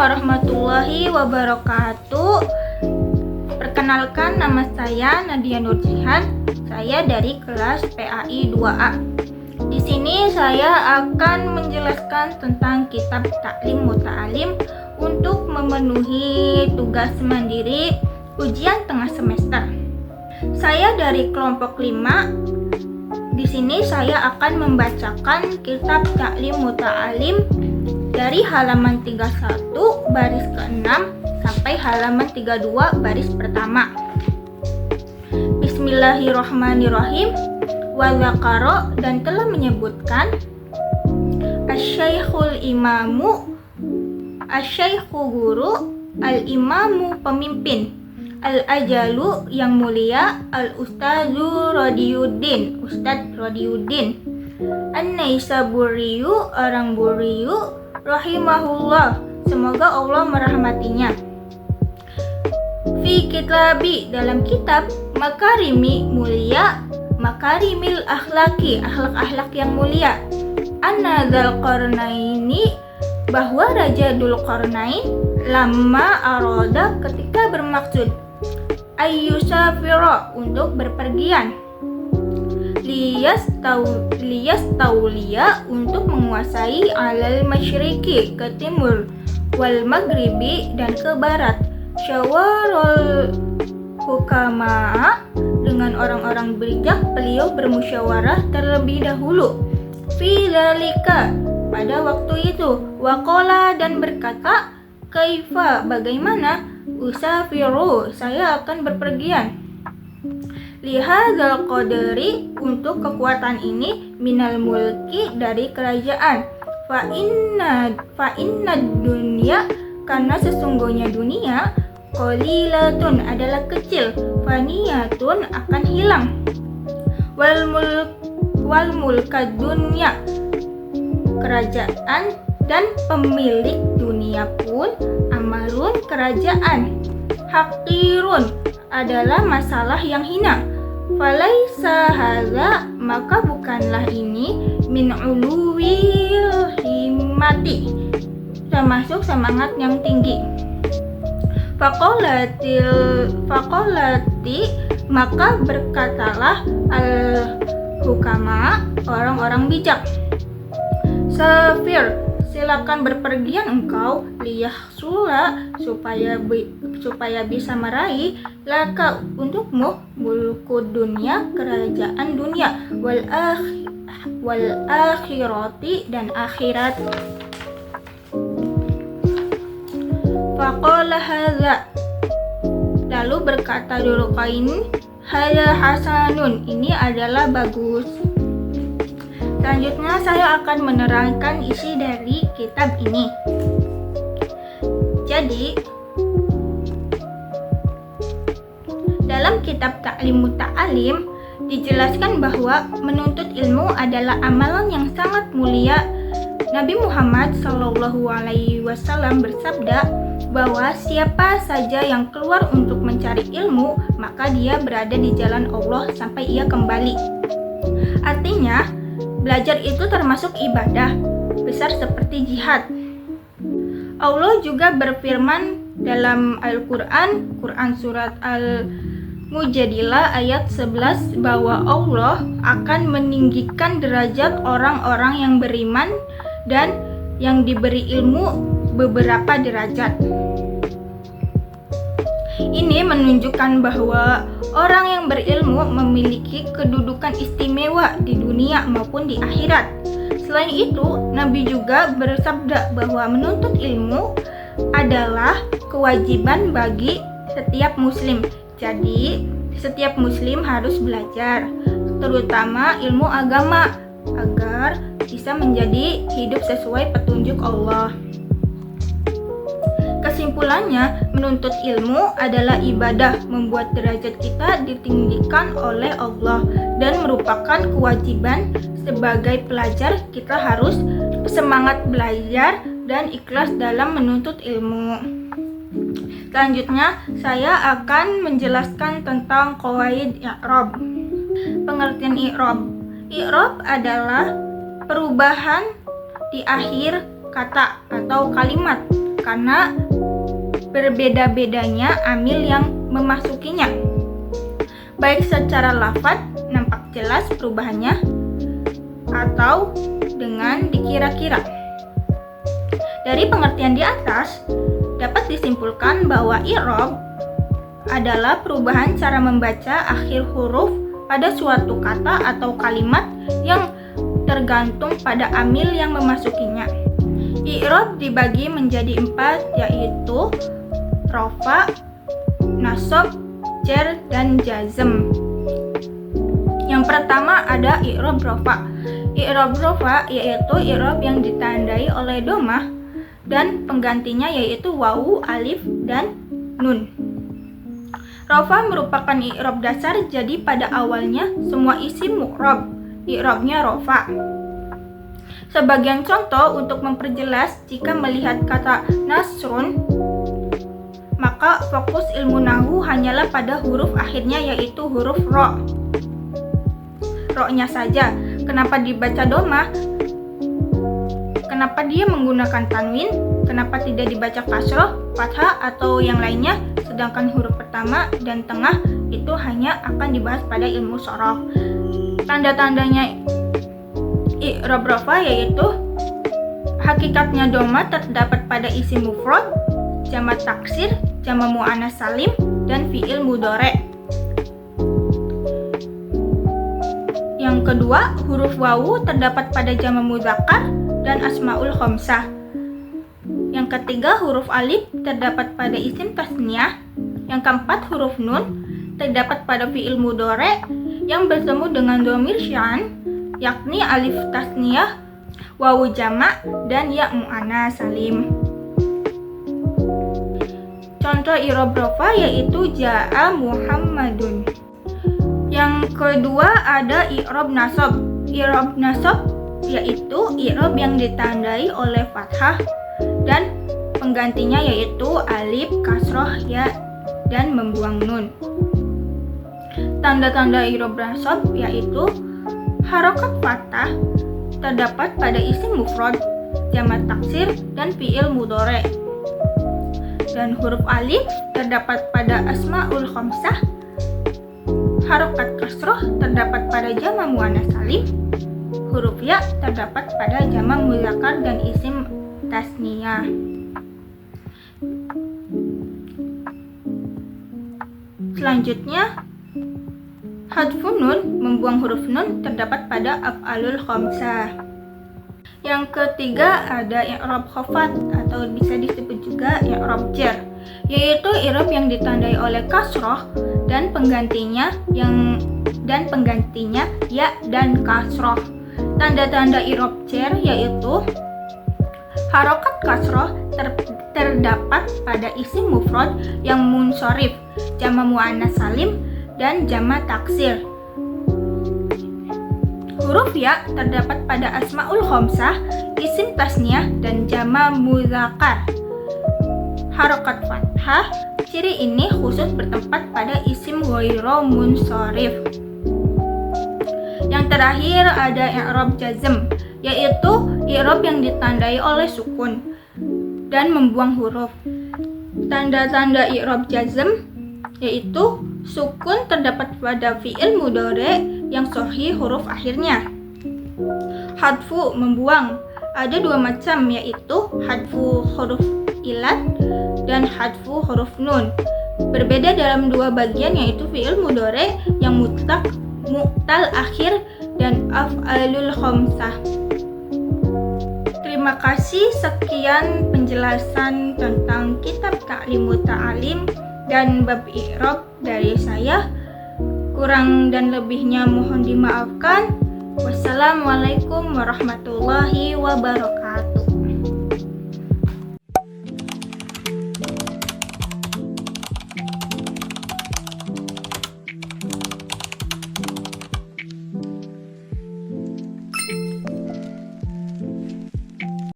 warahmatullahi wabarakatuh. Perkenalkan, nama saya Nadia Nurjihan. Saya dari kelas PAI 2A. Di sini saya akan menjelaskan tentang kitab Ta'lim Muta'alim untuk memenuhi tugas mandiri ujian tengah semester. Saya dari kelompok 5. Di sini saya akan membacakan kitab Ta'lim Muta'alim dari halaman 31 baris ke-6 sampai halaman 32 baris pertama. Bismillahirrahmanirrahim. Wa dzakara, dan telah menyebutkan asy-syaikhul imamu, asy-syaikhu guru, al-imamu pemimpin, al-ajalu yang mulia, al-ustadzu Radiyuddin, Ustadz Radiyuddin, an-Naisaburiyu, orang Buriyu, rahimahullah, semoga Allah merahmatinya. Fi kitabi, dalam kitab, makarimi, mulia, makarimil akhlaki, akhlak-akhlak yang mulia, anna dzulqarnaini, bahwa Raja Dzulqarnain, lama aroda, ketika bermaksud, ayyusafira, untuk berpergian, liyas tauliya, untuk menguasai, alal masyriki, ke timur, wal maghribi, dan ke barat, syawarul hukama, dengan orang-orang bijak beliau bermusyawarah terlebih dahulu, fi dzalika, pada waktu itu, waqala, dan berkata, kaifa, bagaimana, usafiru, saya akan berpergian, lihadzal qadri, untuk kekuatan ini, minal mulki, dari kerajaan, fa inna dunya, karena sesungguhnya dunia, qalilatun, adalah kecil, faniyatun, akan hilang, wal mulkad dunya, kerajaan dan pemilik dunia pun, amarun, kerajaan, haqirun, adalah masalah yang hina, falaisa hadza, maka bukanlah ini, min uluwil himmati, termasuk semangat yang tinggi. Faqolati, maka berkatalah al-hukama, orang-orang bijak, safir, silakan berpergian engkau, liyahsula, supaya bisa meraih, laka, untukmu, mulkud dunia, kerajaan dunia, wal akhirati, dan akhirat. Faqala hadza, lalu berkata Dzulqarnain, hadza hasanun, ini adalah bagus. Selanjutnya saya akan menerangkan isi dari kitab ini. Jadi, dalam kitab Ta'lim Muta'alim dijelaskan bahwa menuntut ilmu adalah amalan yang sangat mulia. Nabi Muhammad SAW bersabda bahwa siapa saja yang keluar untuk mencari ilmu, maka dia berada di jalan Allah sampai ia kembali. Artinya, belajar itu termasuk ibadah besar seperti jihad. Allah juga berfirman dalam Al-Quran, surat Al-Mujadilah ayat 11, bahwa Allah akan meninggikan derajat orang-orang yang beriman dan yang diberi ilmu beberapa derajat. Ini menunjukkan bahwa orang yang berilmu memiliki kedudukan istimewa di dunia maupun di akhirat. Selain itu, Nabi juga bersabda bahwa menuntut ilmu adalah kewajiban bagi setiap muslim. Jadi, setiap muslim harus belajar, terutama ilmu agama, agar bisa menjadi hidup sesuai petunjuk Allah. Kesimpulannya, menuntut ilmu adalah ibadah, membuat derajat kita ditinggikan oleh Allah, dan merupakan kewajiban sebagai pelajar. Kita harus semangat belajar dan ikhlas dalam menuntut ilmu. Selanjutnya, saya akan menjelaskan tentang qawaid i'rab. Pengertian i'rab. I'rab adalah perubahan di akhir kata atau kalimat karena berbeda-bedanya amil yang memasukinya. Baik secara lafaz nampak jelas perubahannya atau dengan dikira-kira. Dari pengertian di atas, dapat disimpulkan bahwa i'rab adalah perubahan cara membaca akhir huruf pada suatu kata atau kalimat yang tergantung pada amil yang memasukinya. I'rab dibagi menjadi 4, yaitu rafa, nasab, jar, dan jazm. Yang pertama ada i'rab rafa. I'rab rafa yaitu i'rab yang ditandai oleh dhammah dan penggantinya yaitu wawu, alif, dan nun. Rafa merupakan i'rab dasar, jadi pada awalnya semua isim mu'rab, i'rabnya rafa. Sebagian contoh untuk memperjelas, jika melihat kata nasrun, maka fokus ilmu nahwu hanyalah pada huruf akhirnya yaitu huruf ro. Ro-nya saja. Kenapa dibaca dhammah? Kenapa dia menggunakan tanwin? Kenapa tidak dibaca kasroh, fathah, atau yang lainnya? Sedangkan huruf pertama dan tengah itu hanya akan dibahas pada ilmu shoroh. Tanda-tandanya i'rab rafa yaitu hakikatnya dhammah terdapat pada isim mufrad, jamak taksir, jamak muannats salim, dan fi'il mudhari'. Yang kedua, huruf wawu terdapat pada jamak mudzakkar dan asmaul khamsah. Yang ketiga, huruf alif terdapat pada isim tasniyah. Yang keempat, huruf nun terdapat pada fi'il mudhari' yang bertemu dengan dhamir sya'an, yakni alif tasniyah, wawu jamak, dan ya muannats salim. Contoh i'rab rafa yaitu ja'a Muhammadun. Yang kedua ada i'rab nasab. I'rab nasab yaitu i'rab yang ditandai oleh fathah dan penggantinya yaitu alif, kasroh, ya, dan membuang nun. Tanda-tanda i'rab nasab yaitu harokat fathah terdapat pada isim mufrad, jamak taksir, dan fi'il mudhari'. Dan huruf alif terdapat pada asmaul khamsah. Harokat kasroh terdapat pada jamak muannats salim. Huruf ya terdapat pada jamak mudzakkar dan isim tasniyah. Selanjutnya, hadfun nun, membuang huruf nun, terdapat pada af'alul khamsah. Yang ketiga ada i'rab khafat atau bisa disebut juga i'rab jar, yaitu i'rab yang ditandai oleh kasroh dan penggantinya ya dan kasroh. Tanda-tanda i'rab jar yaitu harokat kasroh terdapat pada isim mufrad yang munsharif, jamak muannats salim, dan jamak taksir. Huruf ya terdapat pada asmaul khamsah, isim tasniyah, dan jamak mudzakkar. Harokat fathah, ciri ini khusus bertempat pada isim ghairu munsharif. Yang terakhir ada i'rab jazm, yaitu i'rab yang ditandai oleh sukun dan membuang huruf. Tanda-tanda i'rab jazm yaitu sukun terdapat pada fi'il mudhari' yang sahih huruf akhirnya. Hadfu, membuang, ada dua macam, yaitu hadfu huruf ilat dan hadfu huruf nun. Berbeda dalam dua bagian, yaitu fi'il mudhari' yang mu'tal akhir dan af'alul khamsah. Terima kasih, sekian penjelasan tentang kitab Ta'limut Ta'alim dan bab i'rab dari saya. Kurang dan lebihnya mohon dimaafkan. Wassalamualaikum warahmatullahi wabarakatuh.